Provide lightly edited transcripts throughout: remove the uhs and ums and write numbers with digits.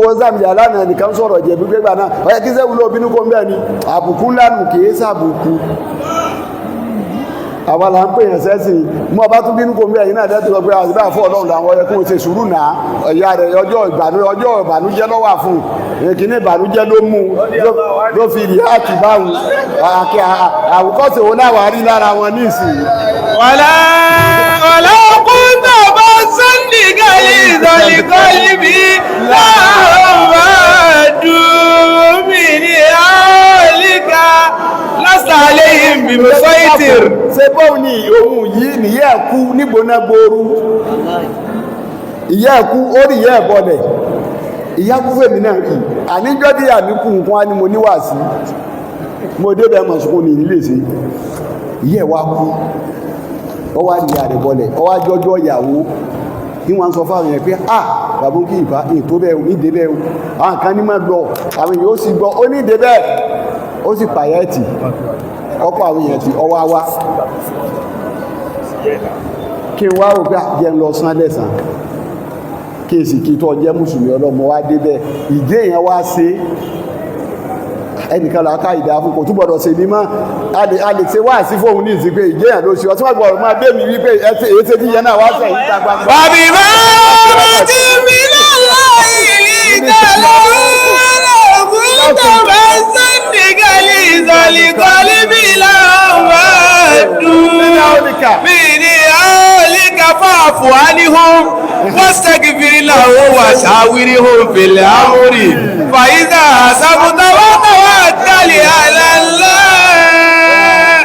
wọ́n sàmì aláàna nìkan sọ̀rọ̀ jẹ̀bi gbégbà náà ọ̀yẹ́ kí sẹ́wùlò obìnrin kò ń bẹ̀ ni àbùkù lánàá kìí sàbùkù àwọn là ń pè yàn sẹ́sìn mú ọba tún bínú kò ń bẹ̀ yìí náà dẹ́tù lọ pé àti báà fún ọlọ́run làwọn ọyẹ kó o ṣe sùúrù náà ọ̀yà rẹ̀ ọjọ́ ìbànújẹ́ lọ́wọ́ fún èkìní ìbànújẹ́ ló mú ló fi rí àti báwù àwòkọ́sẹ̀ wo náà wà rí lára wọn ní ìsìn. wàlá ọkùnrin tó bá sẹ́ndì gẹ́lì ìzọ̀lìkọ́lì bí láàbà dùnmí ní àlíkà lásàlẹ̀ ìbìmọ̀ sọ́ìtìr. ṣé bóun ni ohun yìí nìyẹ́ ẹ̀kú nígbóná gbooru ìyá ẹ̀kú ó rí ìyá ẹ̀bọlẹ̀ ìyá kú fèmí náà kì àníjọ́ dí àmìkù nǹkan á ní mo níwà sí mo débẹ̀ mọ̀ sùkún ní ilé sí ìyá ẹ̀ wá kú ọ wá ní ìyá rẹ̀ bọlẹ̀ ọ wá jọjọ́ ìyàwó ní wọ́n sọ fáwọn yẹn pé bàbá kí ìbá ètò bẹ́ẹ̀ ní ìdébẹ̀ àwọn kan ní máa gbọ́ àwọn èèyàn ó sì gbọ́ ó ní ìdébẹ̀ ó sì pààyà ẹ̀tì ọkọ̀ àwọn èèyàn ti ọwọ́ wá kí n wá rò pé jẹ́ ń lọ sán lẹ́sàn kí èsì kí tó jẹ́ mùsùlùmí ọlọ́mọ wá débẹ̀ ìdé èèyàn wá ṣe ẹnìkan làákà ìdá fún kò túbọ̀dọ̀ ṣe ní mọ́ a lè ṣe wá sí fóun ní ìsìn pé ìdé èèyàn ló ṣe ọtí wọ́n gbọ́dọ̀ máa bẹ́ẹ̀ mi wípé èyí ṣe tí yẹn náà wá sẹ́yìn níta gbangba. bàbí bá ti mi lọ́la ìdálọ́ ọ̀rọ̀ tó bá sẹ́ndì gẹ́lì ìzọ̀lìkọ́lì bí láwọn dùn mí ní àlíkà fáàfù ánìhùn واستغفر له وشاورهم في الأمر فإذا عزمت وتوكل على الله.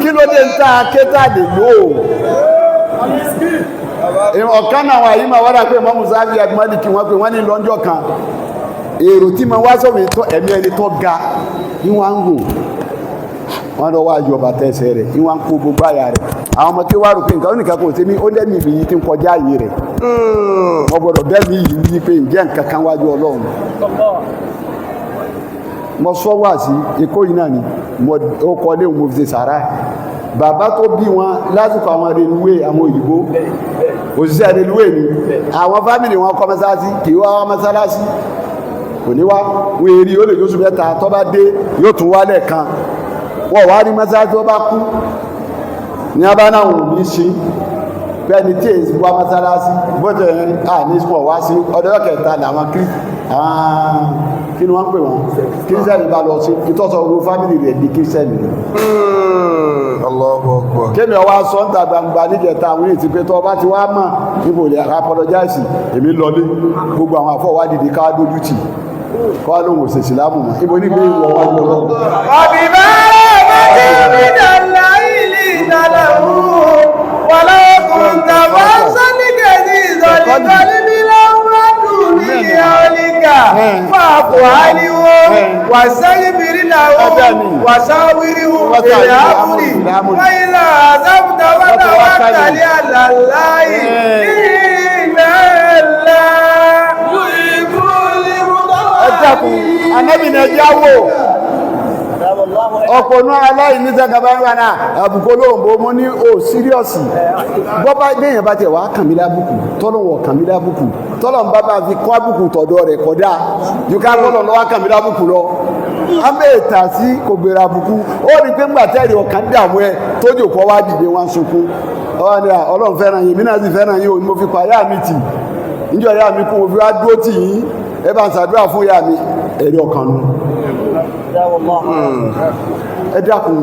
kí ló dé ń ta kétàdé lò ó ọ̀kan náà wà yìí máa wá dà pé mọ́mú sáfì àdìmọ́dì kí wọ́n pè wọ́n ní lọ́jọ́ kan èrò tí mo wá sọ̀rọ̀ ẹ̀mí ẹni tó ga ní wọ́n ń gùn wọ́n lọ wá yọ bàtà ẹsẹ̀ rẹ̀ ní wọ́n ń kó gbogbo àyà rẹ̀ àwọn ọmọ tí wàá rò pé nǹkan ó nìkan kò tẹ́mi ó lẹ́mìí ìbí yìí tí ń kọjá ààyè rẹ̀ wọ́n gbọ́dọ̀ bẹ́ẹ̀mí yìí yí pé ǹjẹ́ nǹkan kan wájú ọlọ́run mo sọ wá sí Èkó yìí náà ni ó kọ́ lé òun mo fi ṣe sàrà bàbá tó bí wọn lásìkò àwọn reluwé àwọn òyìnbó òṣìṣẹ́ reluwé ni àwọn fámìlì wọn kọ́ mọ́sálásí kì í wá wá mọ́sálásí kò ní wá wọ́n èrì ó lè lóṣù mẹ́ta tó bá dé yóò tún wá lẹ́ẹ̀kan wọ́n wá ní mọ́sálásí tó bá kú ní abáná òun ní ṣe bẹ́ẹ̀ni tí èyí wá mọ́sálásí bóde ní sùpọ̀ wá sí ọdọ́ kẹta làwọn kí ni wọ́n pè wọ́n kírísẹ́nì bá lọ sí ìtọ́sọ̀ ogun fámìlì rẹ̀ di kírísẹ́nì rẹ̀ kémi ọwá sọ́ńtà gbangba níjẹta àwọn èyí ti pé tọ́ bá ti wá mọ̀ níbo lè apologize èmi lọlé gbogbo àwọn àfọwádìí ká dójú tì kọ́ lóhùn òṣèṣì láàmù mọ́ ibo níbi ìwọ̀ wá lọ lọ. ọ̀bì bẹ́ẹ̀ bá ti rí dàlá ìlì ìdálẹ́wù wọlé kùntà bá sọ́nìkẹ́sì ìzọ̀lìkọ́lì bí lọ́wọ́ dùn ní ìyáwólíkà fàáfù àníwó wàsáyé bìrì làwọ̀ wàsáwìrìwò èrè àbúrì wáyìlá àzábùtà wátàwá tàlí àlàláyì ìgbẹ́lá ẹ̀dàkùn anábìnrin ẹjẹ́ wò ọ̀pọ̀ náà aláìní sẹ́gàbá ń rànà àbùkù olóòmbó mú ní o síríọ̀sì bọ́bá gbẹ̀yìn bá tẹ̀ wá kàmí lábùkù tọ́lọ̀wọ̀ kàmí lábùkù tọ́lọ̀ ń bá bá fi kọ́ àbùkù tọ̀dọ̀ rẹ̀ kọjá ju ká gbọ́dọ̀ lọ́wọ́ kàmí lábùkù lọ ámẹ́ ìta sí kò gbèrè àbùkù ó rí pé ńgbà tẹ́rì ọ̀kan dààmú ẹ tójú kọ́ wá dìde wọn sunkún ọlọ́run fẹ́ràn yìí mí náà sì fẹ́ràn yìí mo fi pa yá mi tì níjọ́ yá mi kún mo fi wá dúró tì yín ẹ bá ń ṣàdúrà fún yá mi ẹ̀rí ọkàn nù ẹ dákun